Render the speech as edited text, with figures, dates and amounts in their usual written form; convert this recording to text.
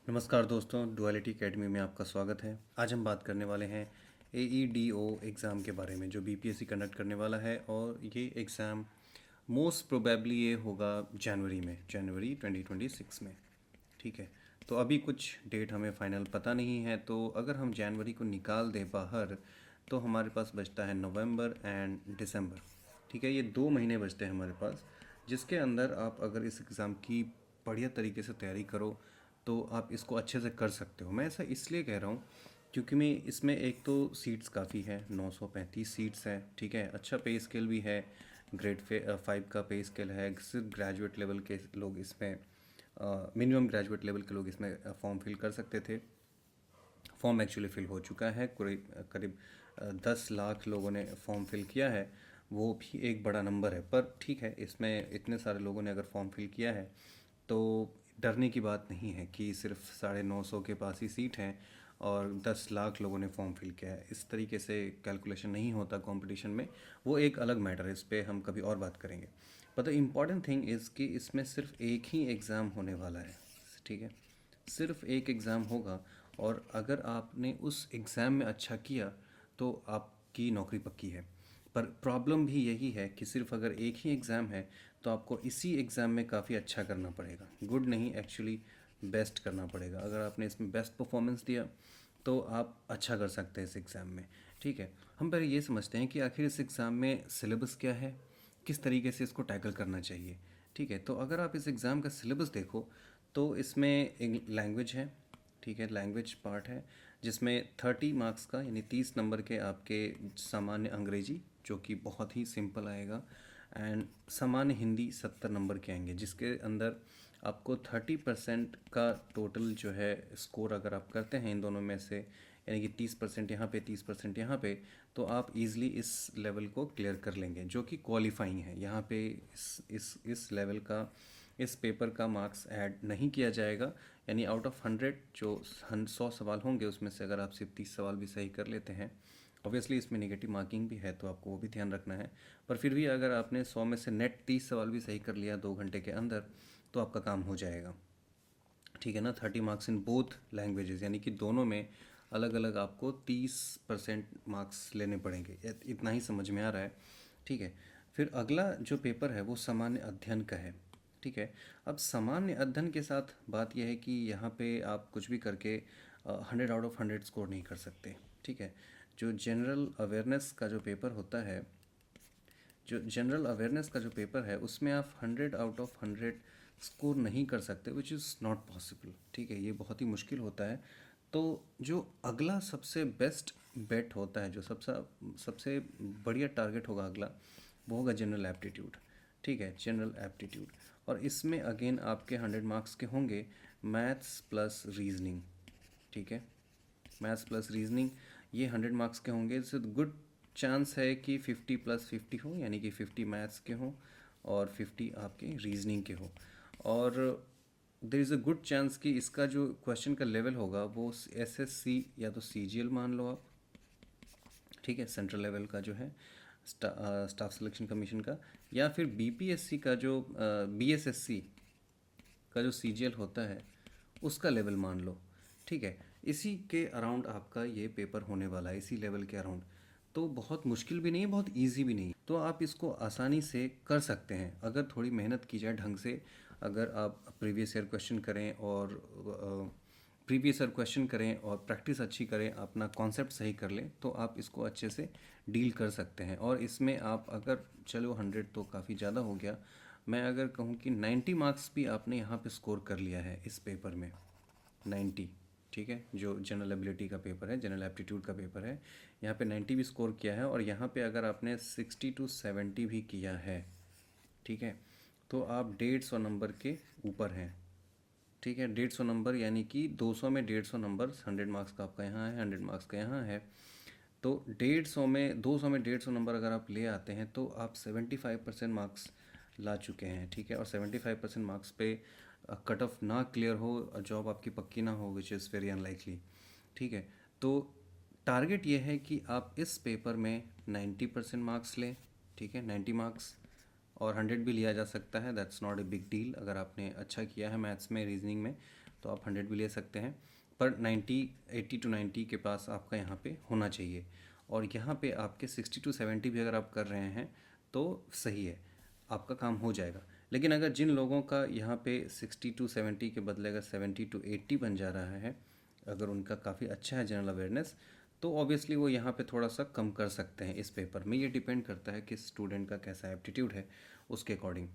नमस्कार दोस्तों, duality academy में आपका स्वागत है। आज हम बात करने वाले हैं AEDO एग्ज़ाम के बारे में जो बीपीएससी कंडक्ट करने वाला है। और ये एग्ज़ाम मोस्ट प्रोबेबली ये होगा जनवरी 2026 में। ठीक है, तो अभी कुछ डेट हमें फाइनल पता नहीं है, तो अगर हम जनवरी को निकाल दें बाहर तो हमारे पास बचता है नवंबर एंड दिसंबर। ठीक है, ये 2 महीने बचते हैं हमारे पास, जिसके अंदर आप अगर इस एग्ज़ाम की बढ़िया तरीके से तैयारी करो तो आप इसको अच्छे से कर सकते हो। मैं ऐसा इसलिए कह रहा हूँ क्योंकि मैं इसमें एक तो सीट्स काफ़ी है, 935 सीट्स हैं। ठीक है, अच्छा पे स्केल भी है, ग्रेड 5 का पे स्केल है। सिर्फ ग्रेजुएट लेवल के लोग इसमें, मिनिमम ग्रेजुएट लेवल के लोग इसमें फॉर्म फिल कर सकते थे। फॉर्म एक्चुअली फिल हो चुका है, करीब करीब 10 लाख लोगों ने फॉर्म फिल किया है। वो भी एक बड़ा नंबर है, पर ठीक है, इसमें इतने सारे लोगों ने अगर फॉर्म फिल किया है तो डरने की बात नहीं है कि सिर्फ 950 के पास ही सीट हैं और 10 लाख लोगों ने फॉर्म फिल किया है। इस तरीके से कैलकुलेशन नहीं होता कंपटीशन में, वो एक अलग मैटर है, इस पर हम कभी और बात करेंगे। पर द इम्पॉर्टेंट थिंग इज़ कि इसमें सिर्फ एक ही एग्ज़ाम होने वाला है। ठीक है, सिर्फ एक एग्ज़ाम होगा और अगर आपने उस एग्ज़ाम में अच्छा किया तो आपकी नौकरी पक्की है। पर प्रॉब्लम भी यही है कि सिर्फ अगर एक ही एग्ज़ाम है तो आपको इसी एग्ज़ाम में काफ़ी अच्छा करना पड़ेगा। गुड नहीं, एक्चुअली बेस्ट करना पड़ेगा। अगर आपने इसमें बेस्ट परफॉर्मेंस दिया तो आप अच्छा कर सकते हैं इस एग्ज़ाम में। ठीक है, हम पहले ये समझते हैं कि आखिर इस एग्ज़ाम में सिलेबस क्या है, किस तरीके से इसको टैकल करना चाहिए। ठीक है, तो अगर आप इस एग्ज़ाम का सिलेबस देखो तो इसमें एक लैंग्वेज है। ठीक है, लैंग्वेज पार्ट है जिसमें 30 मार्क्स का यानी 30 नंबर के आपके सामान्य अंग्रेजी, जो कि बहुत ही सिंपल आएगा, एंड सामान्य हिंदी 70 नंबर के आएंगे, जिसके अंदर आपको 30% का टोटल जो है स्कोर अगर आप करते हैं इन दोनों में से, यानी कि 30% यहाँ पे 30% यहाँ पे, तो आप इजीली इस लेवल को क्लियर कर लेंगे, जो कि क्वालिफाइंग है। यहाँ पे इस लेवल का, इस पेपर का मार्क्स ऐड नहीं किया जाएगा। यानी आउट ऑफ 100 जो 100 सवाल होंगे उसमें से अगर आप सिर्फ 30 सवाल भी सही कर लेते हैं, ऑब्वियसली इसमें नेगेटिव मार्किंग भी है तो आपको वो भी ध्यान रखना है। पर फिर भी अगर आपने 100 में से नेट 30 सवाल भी सही कर लिया 2 घंटे के अंदर तो आपका काम हो जाएगा। ठीक है ना, 30 मार्क्स इन बोथ लैंग्वेजेस, यानी कि दोनों में अलग अलग आपको 30% मार्क्स लेने पड़ेंगे। इतना ही समझ में आ रहा है। ठीक है, फिर अगला जो पेपर है वो सामान्य अध्ययन का है। ठीक है, अब सामान्य अध्ययन के साथ बात यह है कि यहाँ पे आप कुछ भी करके 100 आउट ऑफ 100 स्कोर नहीं कर सकते। ठीक है, जो जनरल अवेयरनेस का जो पेपर होता है, जो जनरल अवेयरनेस का जो पेपर है उसमें आप 100 आउट ऑफ 100 स्कोर नहीं कर सकते, विच इज़ नॉट पॉसिबल। ठीक है, ये बहुत ही मुश्किल होता है। तो जो अगला सबसे बेस्ट बेट होता है, जो सबसे सबसे बढ़िया टारगेट होगा अगला, वो होगा जनरल एप्टीट्यूड। ठीक है, जनरल एप्टीट्यूड, और इसमें अगेन आपके 100 मार्क्स के होंगे मैथ्स प्लस रीजनिंग। ठीक है, मैथ्स प्लस रीजनिंग ये 100 मार्क्स के होंगे। इससे गुड चांस है कि 50+50 हो, यानी कि 50 मैथ्स के हों और 50 आपके रीजनिंग के हो। और there is a good chance कि इसका जो क्वेश्चन का लेवल होगा वो SSC या तो CGL मान लो आप। ठीक है, सेंट्रल लेवल का जो है स्टाफ सिलेक्शन कमीशन का, या फिर BPSC का जो BSSC का जो CGL होता है उसका लेवल मान लो। ठीक है, इसी के अराउंड आपका ये पेपर होने वाला है, इसी लेवल के अराउंड। तो बहुत मुश्किल भी नहीं है, बहुत इजी भी नहीं है, तो आप इसको आसानी से कर सकते हैं अगर थोड़ी मेहनत की जाए ढंग से। अगर आप प्रीवियस ईयर क्वेश्चन करें और प्रैक्टिस अच्छी करें, अपना कॉन्सेप्ट सही कर लें, तो आप इसको अच्छे से डील कर सकते हैं। और इसमें आप अगर, चलो 100 तो काफ़ी ज़्यादा हो गया, मैं अगर कहूँ कि 90 मार्क्स भी आपने यहाँ पे स्कोर कर लिया है इस पेपर में, 90। ठीक है, जो जनरल एबिलिटी का पेपर है, जनरल एप्टीट्यूड का पेपर है, यहाँ पे 90 भी स्कोर किया है, और यहाँ पे अगर आपने 60 to 70 भी किया है, ठीक है, तो आप 150 नंबर के ऊपर हैं। ठीक है, 150 नंबर, यानी कि 200 में 150 नंबर, 100 मार्क्स का आपका यहाँ है, 100 मार्क्स का यहाँ है, तो 200 में 150 नंबर अगर आप ले आते हैं तो आप 75% मार्क्स ला चुके हैं। ठीक है, और 75% मार्क्स पे कट ऑफ ना क्लियर हो, जॉब आपकी पक्की ना हो, विच इज़ वेरी अनलाइकली। ठीक है, तो टारगेट ये है कि आप इस पेपर में 90% मार्क्स लें। ठीक है, 90 मार्क्स, और 100 भी लिया जा सकता है, that's not a big deal अगर आपने अच्छा किया है मैथ्स में, रीजनिंग में। तो आप 100 भी ले सकते हैं, पर 90 80 टू 90 के पास आपका यहाँ पे होना चाहिए। और यहाँ पे आपके 60 टू 70 भी अगर आप कर रहे हैं तो सही है, आपका काम हो जाएगा। लेकिन अगर जिन लोगों का यहाँ पे 60 टू 70 के बदले अगर 70 टू 80 बन जा रहा है, अगर उनका काफ़ी अच्छा है जनरल अवेयरनेस, तो ऑब्वियसली वो यहाँ पे थोड़ा सा कम कर सकते हैं इस पेपर में। ये डिपेंड करता है कि स्टूडेंट का कैसा एप्टीट्यूड है, उसके अकॉर्डिंग।